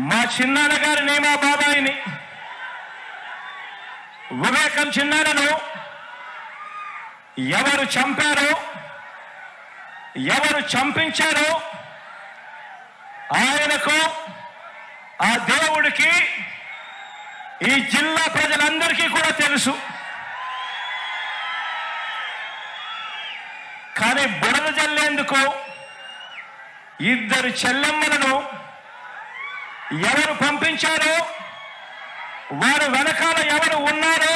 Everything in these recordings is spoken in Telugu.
మా చిన్నాన్న గారిని, మా బాబాయిని, వివేకం చిన్నాన్నను ఎవరు చంపారో, ఎవరు చంపించారో ఆయనకు, ఆ దేవుడికి, ఈ జిల్లా ప్రజలందరికీ కూడా తెలుసు. కానీ బురద జల్లేందుకు ఇద్దరు చెల్లెమ్మలను ఎవరు పంపించారో, వారు వెనకాల ఎవరు ఉన్నారో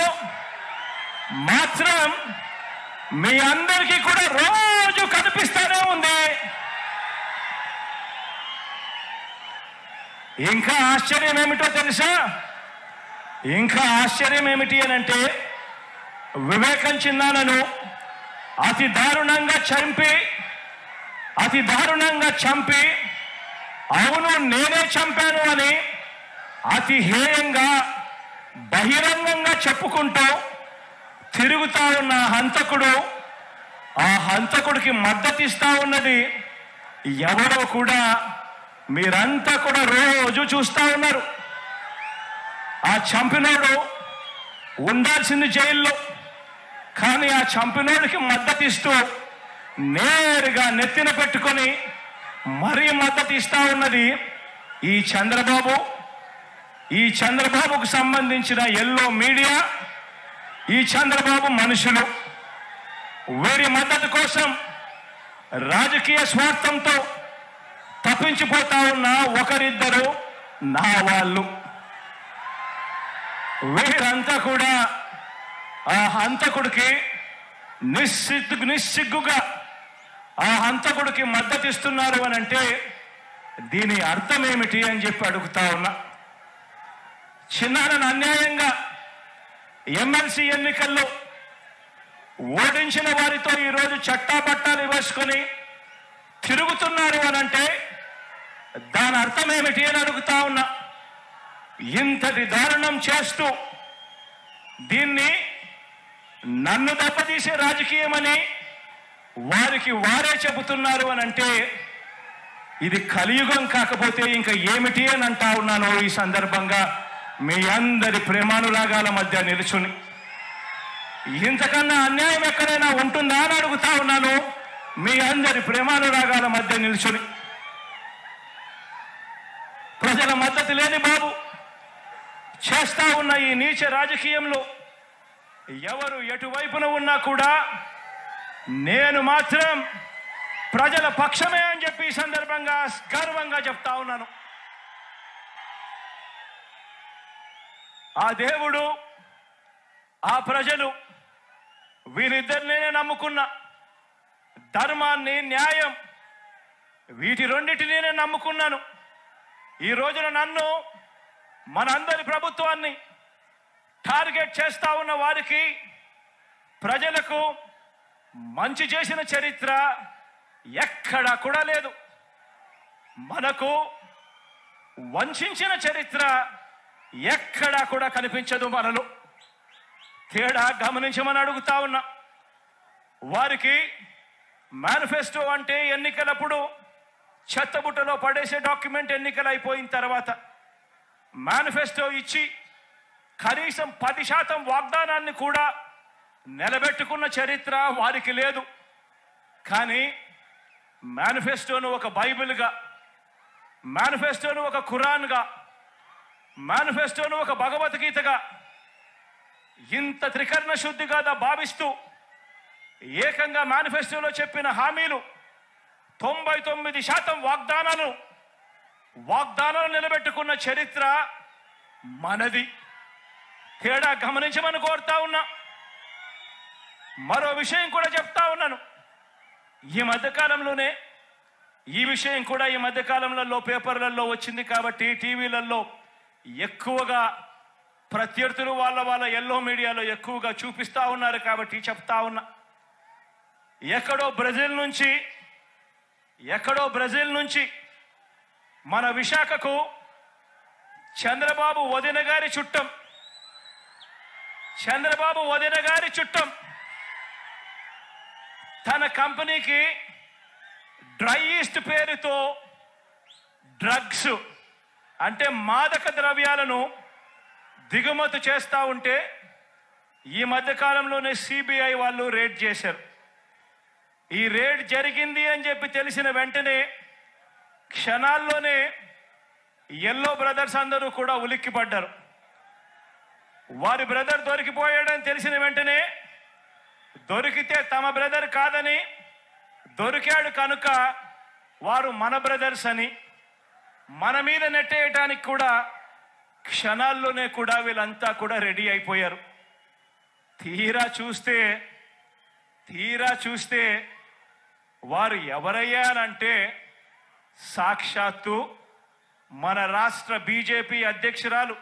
మాత్రం మీ అందరికీ కూడా రోజు కనిపిస్తూనే ఉంది. ఇంకా ఆశ్చర్యం ఏమిటో తెలుసా? ఇంకా ఆశ్చర్యం ఏమిటి అని అంటే, వివేకం చిన్నాన్నను అతి దారుణంగా చంపి అవును నేనే చంపాను అని అతి హేయంగా బహిరంగంగా చెప్పుకుంటూ తిరుగుతా ఉన్న హంతకుడు, ఆ హంతకుడికి మద్దతిస్తా ఉన్నది ఎవరో కూడా మీరంతా కూడా రోజు చూస్తా ఉన్నారు. ఆ చంపినోడు ఉండాల్సింది జైల్లో, కానీ ఆ చంపినోడికి మద్దతిస్తూ నేరుగా నెత్తిన పెట్టుకొని మరీ మద్దతిస్తా ఉన్నది ఈ చంద్రబాబుకు సంబంధించిన ఎల్లో మీడియా, ఈ చంద్రబాబు మనుషులు. వీరి మద్దతు కోసం రాజకీయ స్వార్థంతో తప్పించిపోతా ఉన్న ఒకరిద్దరు నా వాళ్ళు. వీరంతా కూడా ఆ హంతకుడికి నిస్సిగ్గుగా ఆ హంతకుడికి మద్దతిస్తున్నారు అని అంటే దీని అర్థం ఏమిటి అని చెప్పి అడుగుతా ఉన్నా. చిన్నాన్నను అన్యాయంగా ఎమ్మెల్సీ ఎన్నికల్లో ఓడించిన వారితో ఈరోజు చట్టాపట్టాలు వేసుకొని తిరుగుతున్నారు అని అంటే దాని అర్థం ఏమిటి అని అడుగుతా ఉన్నా. ఇంతటి దారుణం చేస్తూ దీన్ని నన్ను దెబ్బతీసే రాజకీయమని వారికి వారే చెబుతున్నారు అని అంటే ఇది కలియుగం కాకపోతే ఇంకా ఏమిటి అని అంటా ఉన్నాను. ఈ సందర్భంగా మీ అందరి ప్రేమానురాగాల మధ్య నిలుచుని ఇంతకన్నా అన్యాయం ఎక్కడైనా ఉంటుందా అని అడుగుతా ఉన్నాను. మీ అందరి ప్రేమానురాగాల మధ్య నిలుచుని ప్రజల మద్దతు లేని బాబు చేస్తా ఉన్న ఈ నీచ రాజకీయంలో ఎవరు ఎటువైపున ఉన్నా కూడా నేను మాత్రం ప్రజల పక్షమే అని చెప్పి ఈ సందర్భంగా గర్వంగా చెప్తా ఉన్నాను. ఆ దేవుడు, ఆ ప్రజలు వీరిద్దరినే నమ్ముకున్న ధర్మాన్ని, న్యాయం వీటి రెండింటినీ నేను నమ్ముకున్నాను. ఈ రోజున నన్ను, మనందరి ప్రభుత్వాన్ని టార్గెట్ చేస్తా ఉన్న వారికి, ప్రజలకు మంచి చేసిన చరిత్ర ఎక్కడా కూడా లేదు. మనకు వంచిన చరిత్ర ఎక్కడా కూడా కనిపించదు. మనలో తేడా గమనించమని అడుగుతా ఉన్నా. వారికి మేనిఫెస్టో అంటే ఎన్నికలప్పుడు చెత్తబుట్టలో పడేసే డాక్యుమెంట్. ఎన్నికలు అయిపోయిన తర్వాత మేనిఫెస్టో ఇచ్చి కనీసం 10% వాగ్దానాన్ని కూడా నిలబెట్టుకున్న చరిత్ర వారికి లేదు. కానీ మేనిఫెస్టోను ఒక బైబిల్గా, మేనిఫెస్టోను ఒక ఖురాన్గా, మేనిఫెస్టోను ఒక భగవద్గీతగా, ఇంత త్రికరణ శుద్ధిగా భావిస్తూ ఏకంగా మేనిఫెస్టోలో చెప్పిన హామీలు 99% వాగ్దానాలు నిలబెట్టుకున్న చరిత్ర మనది. తేడా గమనించమని కోరుతా ఉన్నా. మరో విషయం కూడా చెప్తా ఉన్నాను. ఈ మధ్యకాలంలోనే ఈ విషయం కూడా ఈ మధ్యకాలంలో పేపర్లలో వచ్చింది కాబట్టి టీవీలలో ఎక్కువగా ప్రత్యర్థులు వాళ్ళ ఎల్లో మీడియాలో ఎక్కువగా చూపిస్తా ఉన్నారు కాబట్టి చెప్తా ఉన్నా. ఎక్కడో బ్రెజిల్ నుంచి మన విశాఖకు చంద్రబాబు వదిన గారి చుట్టం తన కంపెనీకి డ్రై ఈస్ట్ పేరుతో డ్రగ్స్ అంటే మాదక ద్రవ్యాలను దిగుమతి చేస్తూ ఉంటే ఈ మధ్యకాలంలోనే సిబిఐ వాళ్ళు రేడ్ చేశారు. ఈ రేడ్ జరిగింది అని చెప్పి తెలిసిన వెంటనే క్షణాల్లోనే ఎల్లో బ్రదర్స్ అందరూ కూడా ఉలిక్కిపడ్డారు. వారి బ్రదర్ దొరికిపోయాడని తెలిసిన వెంటనే దొరికితే తమ బ్రదర్ కాదని, దొరికాడు కనుక వారు మన బ్రదర్స్ అని మన మీద నెట్టేయటానికి కూడా క్షణాల్లోనే కూడా వీళ్ళంతా కూడా రెడీ అయిపోయారు. తీరా చూస్తే వారు ఎవరయ్యారంటే సాక్షాత్తు మన రాష్ట్ర బీజేపీ అధ్యక్షురాలు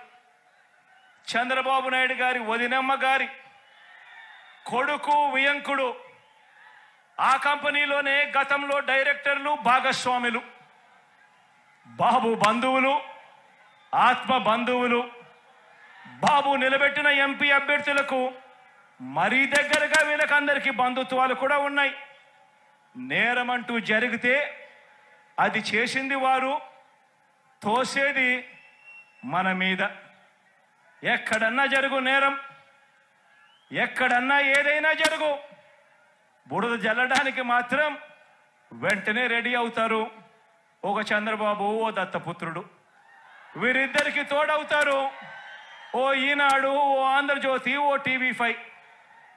చంద్రబాబు నాయుడు గారి వదినమ్మ గారి కొడుకు వియంకుడు, ఆ కంపెనీలోనే గతంలో డైరెక్టర్లు భాగస్వాములు, బాబు బంధువులు, ఆత్మ బంధువులు, బాబు నిలబెట్టిన ఎంపీ అభ్యర్థులకు మరీ దగ్గరగా వీళ్ళకందరికీ బంధుత్వాలు కూడా ఉన్నాయి. నేరమంటూ జరిగితే అది చేసింది వారు, తోసేది మన మీద. ఎక్కడన్నా జరుగు నేరం, ఎక్కడన్నా ఏదైనా జరుగు, బురద జల్లడానికి మాత్రం వెంటనే రెడీ అవుతారు. ఒక చంద్రబాబు, ఓ దత్తపుత్రుడు, వీరిద్దరికి తోడవుతారు ఓ ఈనాడు, ఓ ఆంధ్రజ్యోతి, ఓ టీవీ5.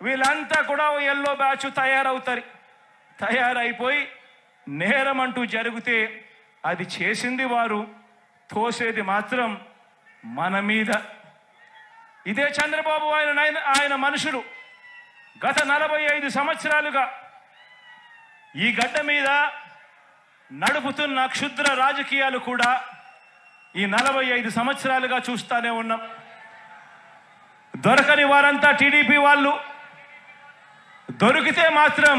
వీళ్ళంతా కూడా ఓ ఎల్లో బ్యాచ్ తయారైపోయి నేరం అంటూ జరిగితే అది చేసింది వారు, తోసేది మాత్రం మన మీద. ఇదే చంద్రబాబు ఆయన మనుషులు గత 45 సంవత్సరాలుగా ఈ గడ్డ మీద నడుపుతున్న క్షుద్ర రాజకీయాలు కూడా ఈ 45 సంవత్సరాలుగా చూస్తానే ఉన్నాం. దొరకని వారంతా టీడీపీ వాళ్ళు, దొరికితే మాత్రం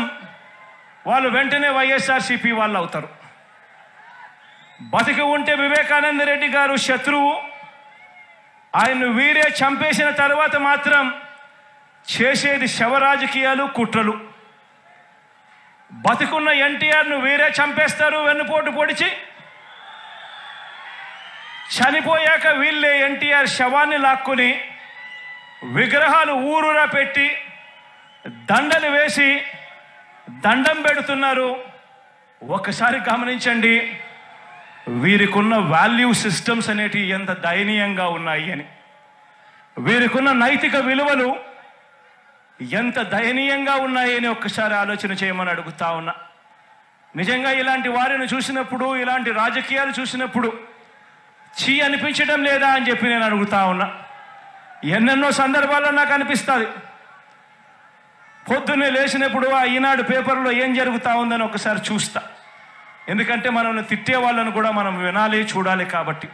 వాళ్ళు వెంటనే వైఎస్ఆర్సీపీ వాళ్ళు అవుతారు. బతికి ఉంటే వివేకానంద రెడ్డి గారు శత్రువు, ఆయన్ను వీరే చంపేసిన తర్వాత మాత్రం చేసేది శవరాజకీయాలు, కుట్రలు. బతికున్న ఎన్టీఆర్ను వీరే చంపేస్తారు వెన్నుపోటు పొడిచి, చనిపోయాక వీళ్ళే ఎన్టీఆర్ శవాన్ని లాక్కుని విగ్రహాలు ఊరూరా పెట్టి దండలు వేసి దండం పెడుతున్నారు. ఒకసారి గమనించండి వీరికున్న వాల్యూ సిస్టమ్స్ అనేటివి ఎంత దయనీయంగా ఉన్నాయి అని, వీరికున్న నైతిక విలువలు ఎంత దయనీయంగా ఉన్నాయని ఒక్కసారి ఆలోచన చేయమని అడుగుతా ఉన్నా. నిజంగా ఇలాంటి వారిని చూసినప్పుడు, ఇలాంటి రాజకీయాలు చూసినప్పుడు చీ అనిపించడం లేదా అని చెప్పి నేను అడుగుతా ఉన్నా. ఎన్నెన్నో సందర్భాల్లో నాకు అనిపిస్తుంది. పొద్దున్నే లేచినప్పుడు ఆ ఈనాడు పేపర్లో ఏం జరుగుతూ ఉందని ఒకసారి చూస్తా. ఎందుకంటే మనల్ని తిట్టే వాళ్ళను కూడా మనం వినాలి, చూడాలి కాబట్టి.